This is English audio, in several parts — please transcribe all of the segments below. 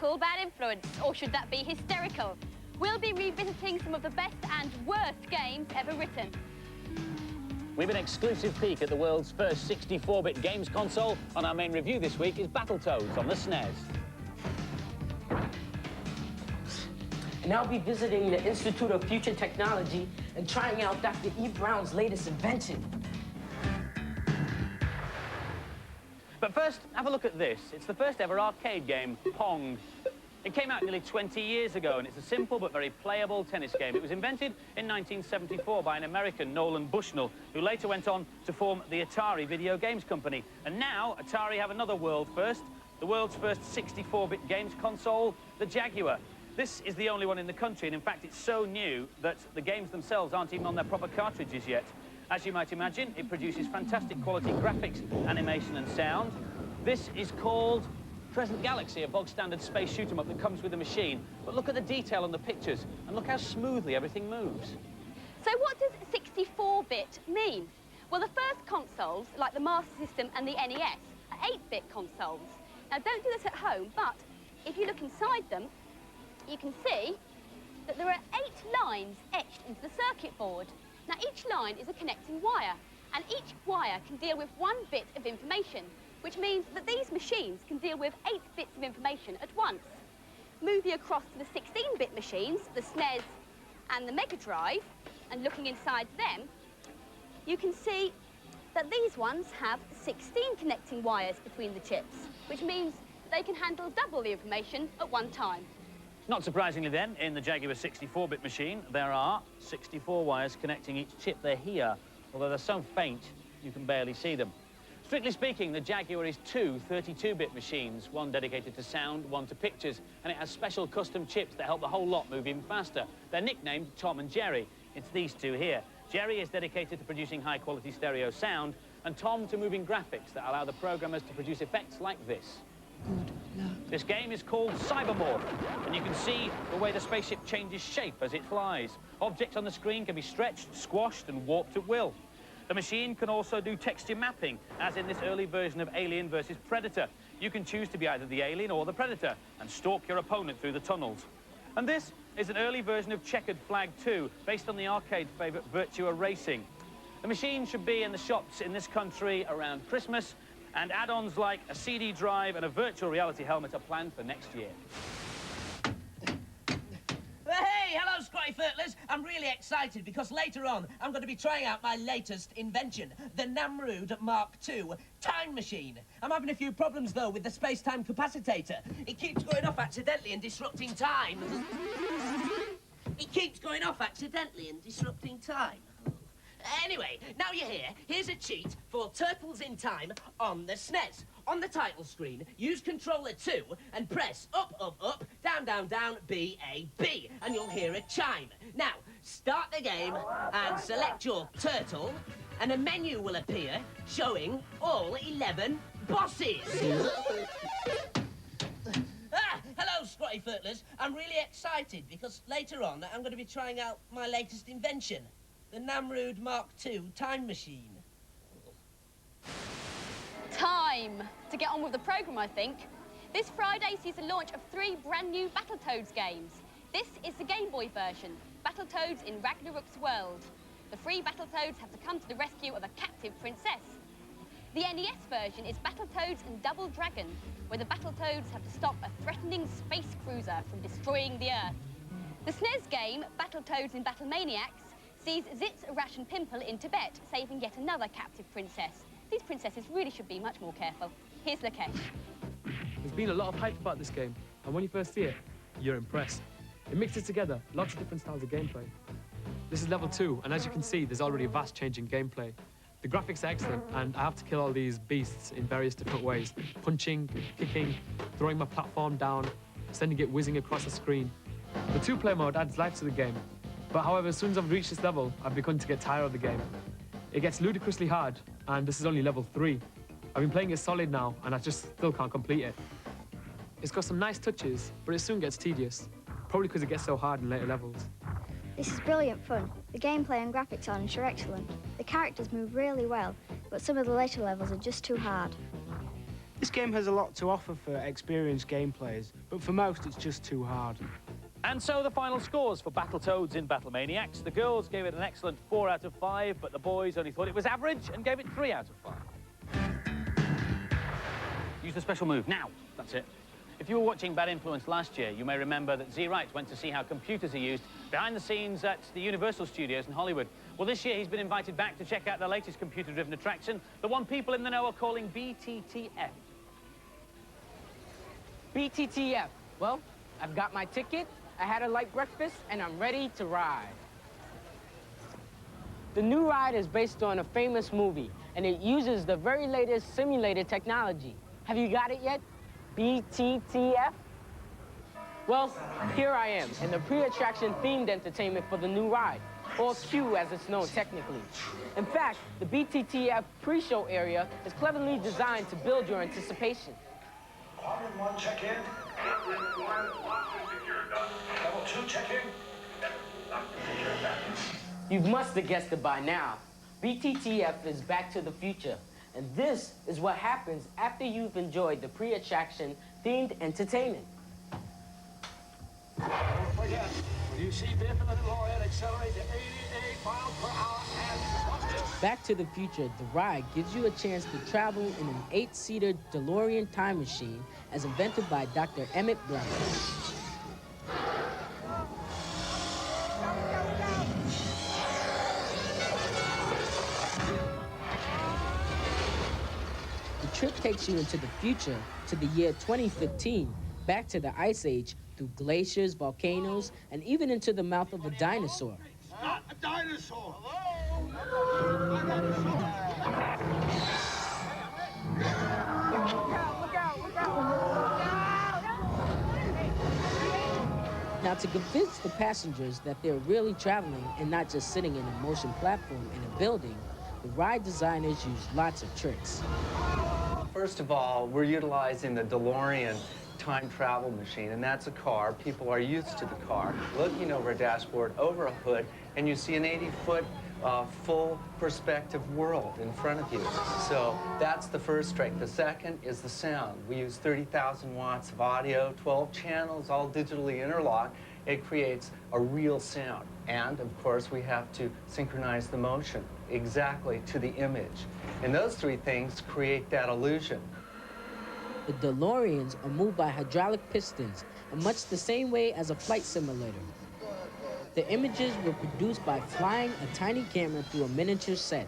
cool bad influence, or should that be hysterical? We'll be revisiting some of the best and worst games ever written. We have an exclusive peek at the world's first 64-bit games console. On our main review this week is Battletoads on the SNES. And I'll be visiting the Institute of Future Technology and trying out Dr. E. Brown's latest invention. But first, have a look at this. It's the first ever arcade game, Pong. It came out nearly 20 years ago, and it's a simple but very playable tennis game. It was invented in 1974 by an American, Nolan Bushnell, who later went on to form the Atari video games company. And now, Atari have another world first, the world's first 64-bit games console, the Jaguar. This is the only one in the country, and in fact, it's so new that the games themselves aren't even on their proper cartridges yet. As you might imagine, it produces fantastic quality graphics, animation and sound. This is called Present Galaxy, a bog-standard space shoot-'em-up that comes with the machine. But look at the detail on the pictures, and look how smoothly everything moves. So what does 64-bit mean? Well, the first consoles, like the Master System and the NES, are 8-bit consoles. Now, don't do this at home, but if you look inside them, you can see that there are 8 lines etched into the circuit board. Now, each line is a connecting wire, and each wire can deal with 1 bit of information, which means that these machines can deal with 8 bits of information at once. Moving across to the 16-bit machines, the SNES and the Mega Drive, and looking inside them, you can see that these ones have 16 connecting wires between the chips, which means they can handle double the information at one time. Not surprisingly then, in the Jaguar 64-bit machine, there are 64 wires connecting each chip. They're here, although they're so faint you can barely see them. Strictly speaking, the Jaguar is 2 32-bit machines, one dedicated to sound, one to pictures, and it has special custom chips that help the whole lot move even faster. They're nicknamed Tom and Jerry. It's these two here. Jerry is dedicated to producing high-quality stereo sound, and Tom to moving graphics that allow the programmers to produce effects like this. Good luck. This game is called Cybermorph, and you can see the way the spaceship changes shape as it flies. Objects on the screen can be stretched, squashed, and warped at will. The machine can also do texture mapping, as in this early version of Alien vs. Predator. You can choose to be either the alien or the predator and stalk your opponent through the tunnels. And this is an early version of Checkered Flag 2, based on the arcade favourite Virtua Racing. The machine should be in the shops in this country around Christmas, and add-ons like a CD drive and a virtual reality helmet are planned for next year. Hey, hello, Scotty Furtlers. I'm really excited because later on I'm going to be trying out my latest invention, the Namrud Mark II time machine. I'm having a few problems, though, with the space-time capacitator. It keeps going off accidentally and disrupting time. It keeps going off accidentally and disrupting time. Anyway, now you're here, here's a cheat for Turtles in Time on the SNES. On the title screen, use Controller 2 and press up, up, up, down, down, down, B, A, B, and you'll hear a chime. Now, start the game and select your turtle, and a menu will appear showing all 11 bosses. Hello, Scotty Furtlers. I'm really excited because later on I'm going to be trying out my latest invention, the Namrud Mark II time machine. Time to get on with the programme, I think. This Friday sees the launch of 3 brand new Battletoads games. This is the Game Boy version, Battletoads in Ragnarok's World. The 3 Battletoads have to come to the rescue of a captive princess. The NES version is Battletoads and Double Dragon, where the Battletoads have to stop a threatening space cruiser from destroying the Earth. The SNES game, Battletoads in Battlemaniacs, sees Zitz, Rash and Pimple in Tibet, saving yet another captive princess. These princesses really should be much more careful. Here's Lakesh. There's been a lot of hype about this game, and when you first see it, you're impressed. It mixes together lots of different styles of gameplay. This is level 2, and as you can see, there's already a vast change in gameplay. The graphics are excellent, and I have to kill all these beasts in various different ways. Punching, kicking, throwing my platform down, sending it whizzing across the screen. The 2-player mode adds life to the game, but however, as soon as I've reached this level, I've begun to get tired of the game. It gets ludicrously hard, and this is only level 3. I've been playing it solid now, and I just still can't complete it. It's got some nice touches, but it soon gets tedious, probably because it gets so hard in later levels. This is brilliant fun. The gameplay and graphics on it are excellent. The characters move really well, but some of the later levels are just too hard. This game has a lot to offer for experienced game players, but for most it's just too hard. And so the final scores for Battletoads in Battlemaniacs. The girls gave it an excellent 4 out of 5, but the boys only thought it was average and gave it 3 out of 5. Use the special move now. That's it. If you were watching Bad Influence last year, you may remember that Z Wright went to see how computers are used behind the scenes at the Universal Studios in Hollywood. Well, this year he's been invited back to check out the latest computer-driven attraction, the one people in the know are calling BTTF. BTTF. Well, I've got my ticket, I had a light breakfast, and I'm ready to ride. The new ride is based on a famous movie, and it uses the very latest simulator technology. Have you got it yet? BTTF? Well, here I am in the pre-attraction themed entertainment for the new ride, or Q as it's known technically. In fact, the BTTF pre-show area is cleverly designed to build your anticipation. Quadrant 1, check in. Quadrant 1, locked and secured. Level 2, check in. Locked and secured. You must have guessed it by now. BTTF is Back to the Future. And this is what happens after you've enjoyed the pre-attraction themed entertainment. Don't forget, when you see Biff and the DeLorean accelerate to 88 miles per hour and... Back to the Future, the ride gives you a chance to travel in an 8-seater DeLorean time machine as invented by Dr. Emmett Brown. The trip takes you into the future to the year 2015, back to the Ice Age, through glaciers, volcanoes, and even into the mouth of a dinosaur. Not a dinosaur! Hello? A dinosaur! Look out! Now, to convince the passengers that they're really traveling and not just sitting in a motion platform in a building, the ride designers use lots of tricks. First of all, we're utilizing the DeLorean time travel machine, and that's a car. People are used to the car. Looking over a dashboard, over a hood, and you see an 80-foot full perspective world in front of you. So that's the first trick. The second is the sound. We use 30,000 watts of audio, 12 channels, all digitally interlocked. It creates a real sound. And, of course, we have to synchronize the motion exactly to the image. And those three things create that illusion. The DeLoreans are moved by hydraulic pistons in much the same way as a flight simulator. The images were produced by flying a tiny camera through a miniature set.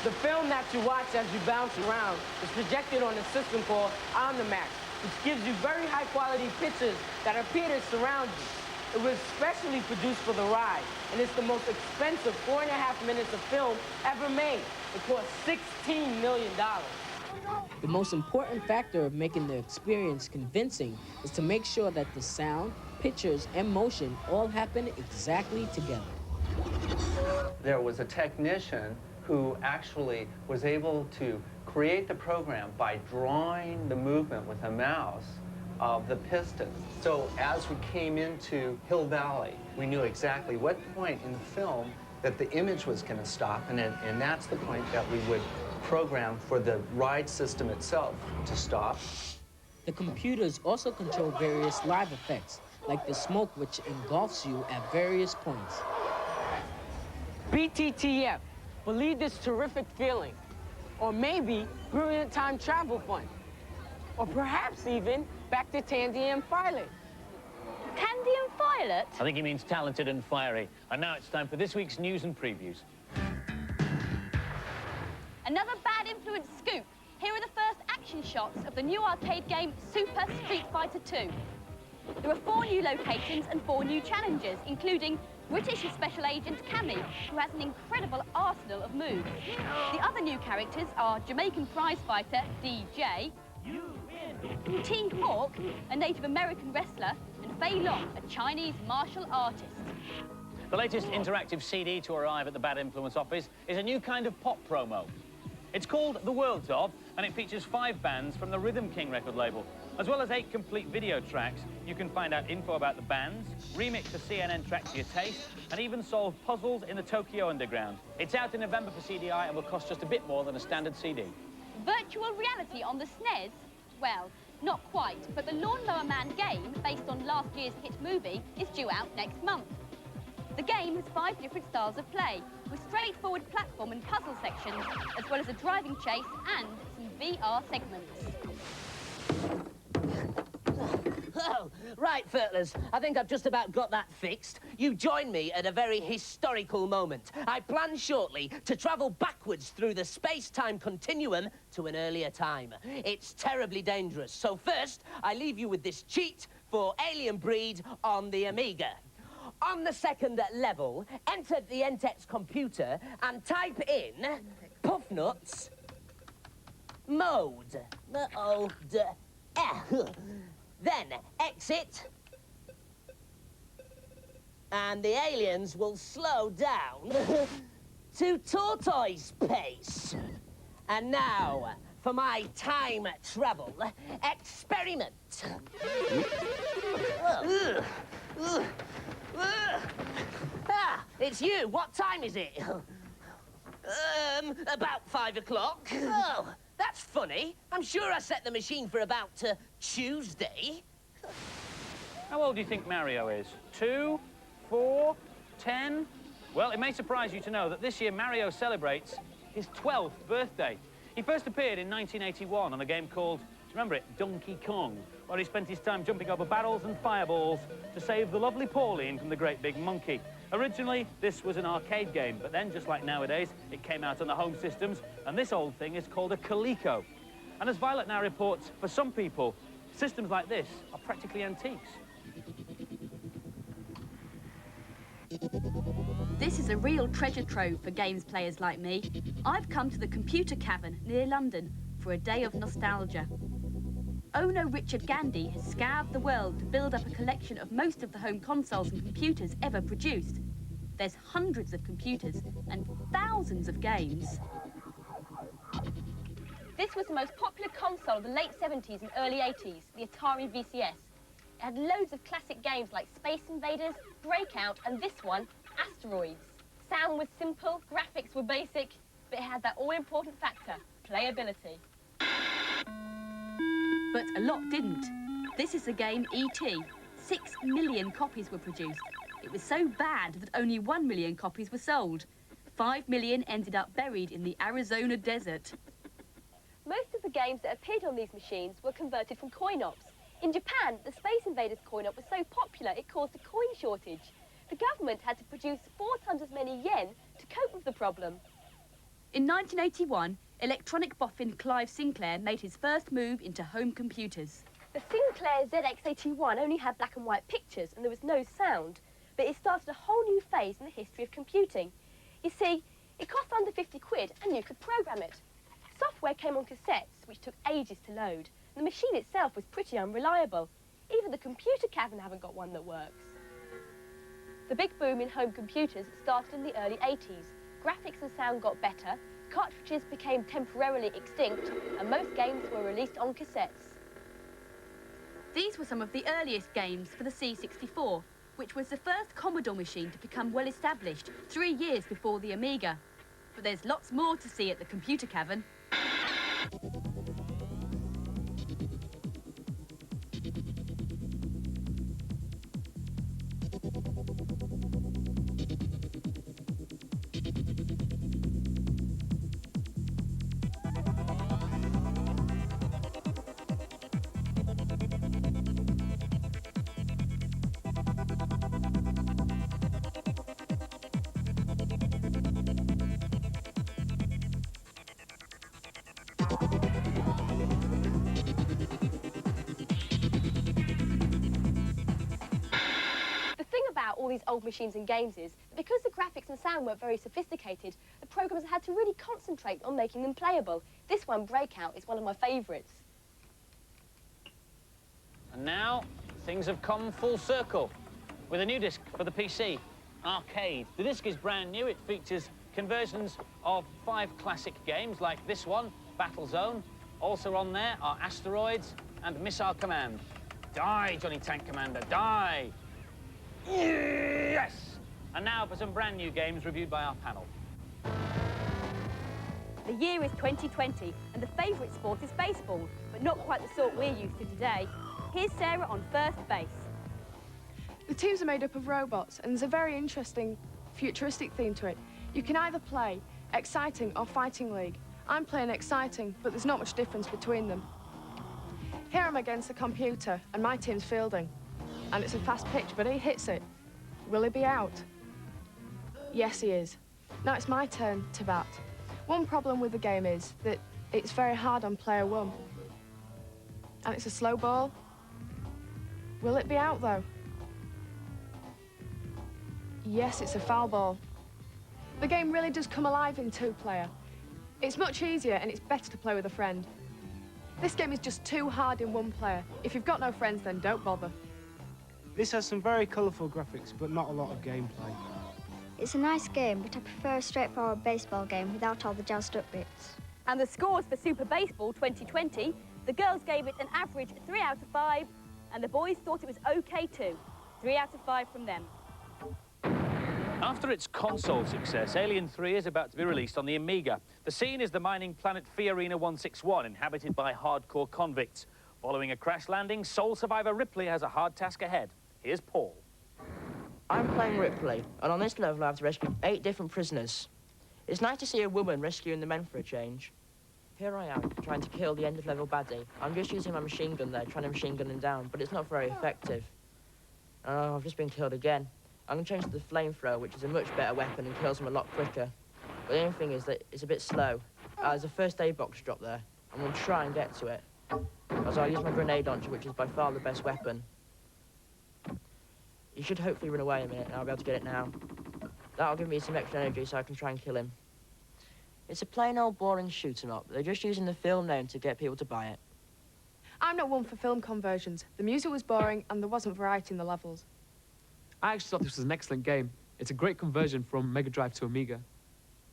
The film that you watch as you bounce around is projected on a system called Omnimax, which gives you very high-quality pictures that appear to surround you. It was specially produced for the ride, and it's the most expensive 4.5 minutes of film ever made. It cost $16 million. The most important factor of making the experience convincing is to make sure that the sound, pictures, and motion all happen exactly together. There was a technician who actually was able to create the program by drawing the movement with a mouse of the pistons. So as we came into Hill Valley, we knew exactly what point in the film that the image was going to stop, and that's the point that we would program for the ride system itself to stop. The computers also control various live effects, like the smoke which engulfs you at various points. BTTF, believe this terrific feeling. Or maybe brilliant time travel fun. Or perhaps even back to Tandy and Violet. Candy and Violet? I think he means talented and fiery. And now it's time for this week's news and previews. Another Bad Influence scoop. Here are the first action shots of the new arcade game Super Street Fighter 2. There are 4 new locations and 4 new challenges, including British Special Agent Cammy, who has an incredible arsenal of moves. The other new characters are Jamaican prize fighter DJ, T-Hawk, a Native American wrestler, and Fei Long, a Chinese martial artist. The latest interactive CD to arrive at the Bad Influence office is a new kind of pop promo. It's called The Worlds Of, and it features 5 bands from the Rhythm King record label. As well as 8 complete video tracks, you can find out info about the bands, remix the CNN track to your taste, and even solve puzzles in the Tokyo Underground. It's out in November for CDI and will cost just a bit more than a standard CD. Virtual reality on the SNES? Well, not quite, but the Lawnmower Man game, based on last year's hit movie, is due out next month. The game has 5 different styles of play, with straightforward platform and puzzle sections, as well as a driving chase and some VR segments. Oh, right, Furtlers. I think I've just about got that fixed. You join me at a very historical moment. I plan shortly to travel backwards through the space-time continuum to an earlier time. It's terribly dangerous. So first, I leave you with this cheat for Alien Breed on the Amiga. On the second level, enter the Entex computer and type in Puffnuts mode. Then exit, and the aliens will slow down to tortoise pace. And now for my time travel experiment. It's you. What time is it? About 5 o'clock. Oh, that's funny. I'm sure I set the machine for about Tuesday. How old do you think Mario is? 2, 4, 10? Well, it may surprise you to know that this year Mario celebrates his 12th birthday. He first appeared in 1981 on a game called, do you remember it, Donkey Kong, where he spent his time jumping over barrels and fireballs to save the lovely Pauline from the great big monkey. Originally, this was an arcade game, but then, just like nowadays, it came out on the home systems, and this old thing is called a Coleco. And as Violet now reports, for some people, systems like this are practically antiques. This is a real treasure trove for games players like me. I've come to the Computer Cavern near London for a day of nostalgia. Owner Richard Gandy has scoured the world to build up a collection of most of the home consoles and computers ever produced. There's hundreds of computers and thousands of games. This was the most popular console of the late 70s and early 80s, the Atari VCS. It had loads of classic games like Space Invaders, Breakout, and this one, Asteroids. Sound was simple, graphics were basic, but it had that all-important factor, playability. But a lot didn't. This is the game E.T. 6 million copies were produced. It was so bad that only 1 million copies were sold. 5 million ended up buried in the Arizona desert. Most of the games that appeared on these machines were converted from coin-ops. In Japan, the Space Invaders coin-op was so popular it caused a coin shortage. The government had to produce 4 times as many yen to cope with the problem. In 1981, electronic boffin Clive Sinclair made his first move into home computers. The Sinclair ZX81 only had black and white pictures and there was no sound, but it started a whole new phase in the history of computing. You see, it cost under 50 quid and you could program it. Software came on cassettes, which took ages to load. The machine itself was pretty unreliable. Even the Computer Cavern haven't got one that works. The big boom in home computers started in the early 80s. Graphics and sound got better, cartridges became temporarily extinct, and most games were released on cassettes. These were some of the earliest games for the C64, which was the first Commodore machine to become well established 3 years before the Amiga. But there's lots more to see at the Computer Cavern. All these old machines and games is that because the graphics and sound weren't very sophisticated, the programmers had to really concentrate on making them playable. This one, Breakout, is one of my favourites. And now, things have come full circle with a new disc for the PC, Arcade. The disc is brand new. It features conversions of 5 classic games like this one, Battlezone. Also on there are Asteroids and Missile Command. Die, Johnny Tank Commander, die! Yes! And now for some brand new games reviewed by our panel. The The year is 2020 and the favourite sport is baseball, but not quite the sort we're used to today. Here's Sarah on first base. The teams are made up of robots and there's a very interesting futuristic theme to it. You can either play Exciting or Fighting League. I'm playing Exciting, but there's not much difference between them. Here I'm against the computer and my team's fielding. And it's a fast pitch, but he hits it. Will he be out? Yes, he is. Now it's my turn to bat. One problem with the game is that it's very hard on player one. And it's a slow ball. Will it be out, though? Yes, it's a foul ball. The game really does come alive in two-player. It's much easier and it's better to play with a friend. This game is just too hard in one player. If you've got no friends, then don't bother. This has some very colourful graphics, but not a lot of gameplay. It's a nice game, but I prefer a straightforward baseball game without all the jazzed up bits. And the scores for Super Baseball 2020, the girls gave it an average 3 out of 5, and the boys thought it was OK too. 3 out of 5 from them. After its console success, Alien 3 is about to be released on the Amiga. The scene is the mining planet Fiorina 161, inhabited by hardcore convicts. Following a crash landing, sole survivor Ripley has a hard task ahead. Here's Paul. I'm playing Ripley, and on this level I have to rescue 8 different prisoners. It's nice to see a woman rescuing the men for a change. Here I am, trying to kill the end-of-level baddie. I'm just using my machine gun there, trying to machine gun him down, but it's not very effective. Oh, I've just been killed again. I'm going to change to the flamethrower, which is a much better weapon and kills them a lot quicker. But the only thing is that it's a bit slow. There's a first aid box drop there. I'm going to try and get to it. As I use my grenade launcher, which is by far the best weapon. He should hopefully run away a minute, and I'll be able to get it now. That'll give me some extra energy so I can try and kill him. It's a plain old boring shoot 'em up. They're just using the film name to get people to buy it. I'm not one for film conversions. The music was boring and there wasn't variety in the levels. I actually thought this was an excellent game. It's a great conversion from Mega Drive to Amiga.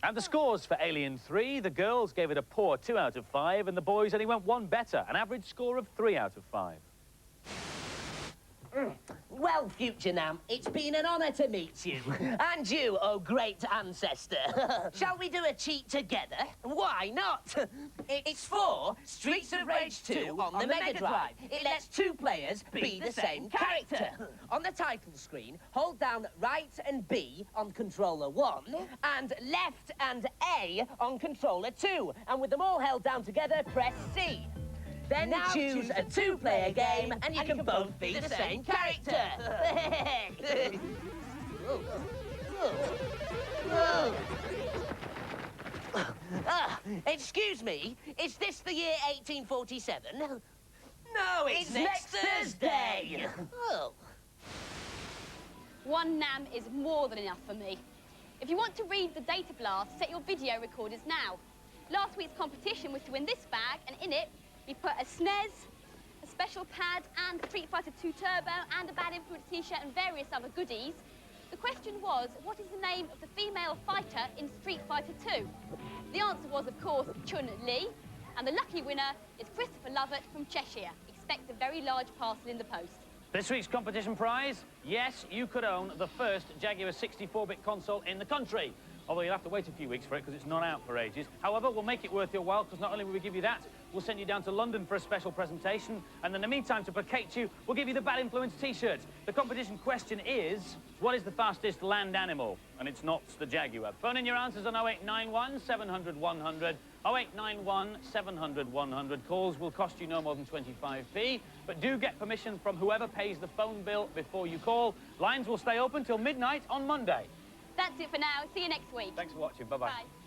And the scores for Alien 3, the girls gave it a poor 2 out of 5, and the boys only went one better, an average score of 3 out of 5. Well, Future Nam, it's been an honour to meet you. And you, oh great ancestor. Shall we do a cheat together? Why not? It's for Streets of Rage 2 on the Mega Drive. It lets 2 players be the same character. On the title screen, hold down right and B on controller 1, and left and A on controller 2. And with them all held down together, press C. Then now choose a 2-player game, and you can both be the same character. Excuse me, is this the year 1847? No, it's next Thursday. Oh. 1 NAM is more than enough for me. If you want to read the data blast, set your video recorders now. Last week's competition was to win this bag, and in it, we put a SNES, a special pad, and Street Fighter 2 Turbo, and a Bad Influence t-shirt, and various other goodies. The question was, what is the name of the female fighter in Street Fighter 2? The answer was, of course, Chun-Li, and the lucky winner is Christopher Lovett from Cheshire. Expect a very large parcel in the post. This week's competition prize, yes, you could own the first Jaguar 64-bit console in the country. Although you'll have to wait a few weeks for it because it's not out for ages. However, we'll make it worth your while because not only will we give you that, we'll send you down to London for a special presentation. And in the meantime, to placate you, we'll give you the Bad Influence t-shirts. The competition question is, what is the fastest land animal? And it's not the Jaguar. Phone in your answers on 0891 700 100. 0891 700 100. Calls will cost you no more than 25p. But do get permission from whoever pays the phone bill before you call. Lines will stay open till midnight on Monday. That's it for now. See you next week. Thanks for watching. Bye-bye. Bye.